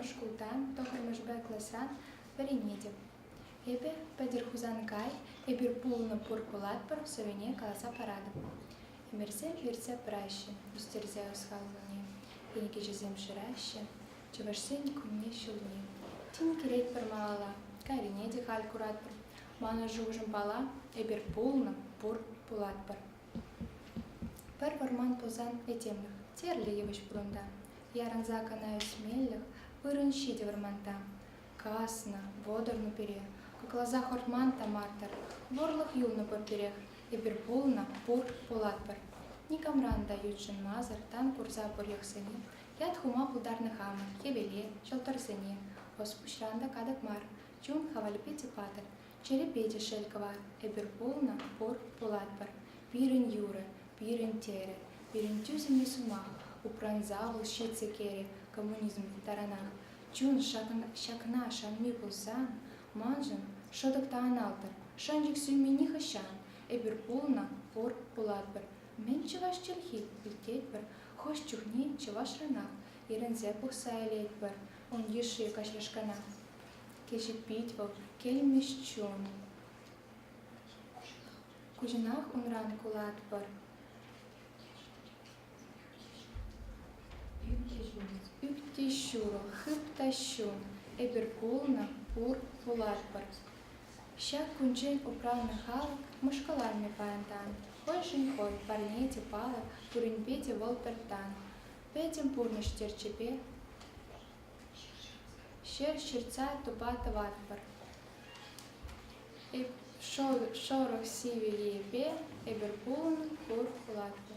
шкултан, тохармаш бе класан, перенедев. Эбе педерхузанкай, эбир пулна пуркулатпар в совине колоса парада. Эмерсе версе праще, устерзе усхалване, и не кичезем шираще, чевашсен кумне щелне. Тин кирейт пармалала, каринеди халькуратпар, мана жужым пала, эбир пулна пур пулатпар. Пер варман позан этемлых, терли евыч прунда, яранза канаю смеллых, вырын щиди варманта. Касно, водор на пере, как лоза хортманта мартер, ворлых юл на порперех, эбир пулна пур пулатпар. Никамран дают жен мазар, тан курза порьях сыне, яд хума пулдарны хамы, хевеле, шелтар сыне, оспущранда кадак мар, чун хавалипети патер, черепети шельковар, эбир пулна пур пулатпар. Пирен юре, пирен тере, пирен тюзен несумах, упранзавл щицы кере, коммунизм в таранах. Чун шакна шанми пулсан, манжен шодок тааналтер, шанжик сюмини хащан, эбир пулна пур пулатпар. Мен чеваш челхи, илтетпар, хош чухни чеваш ранах, ирензе пухсаэлетпар, он еши кашляшкана. Кеши питвал, кельмиш чун. Кужинах унран кулатпар. Юктишуро, хыптащун, эбир пулна пур пулатпар. Щак кунчен управный халк, мушкаларми паянтан. Хой шинхой, парнети пала, пуринпети волпертан. Петим пурныш терчепе, щер щерца тупата ватпар. И шорох сиви епе, эбир пулна пур пулатпар.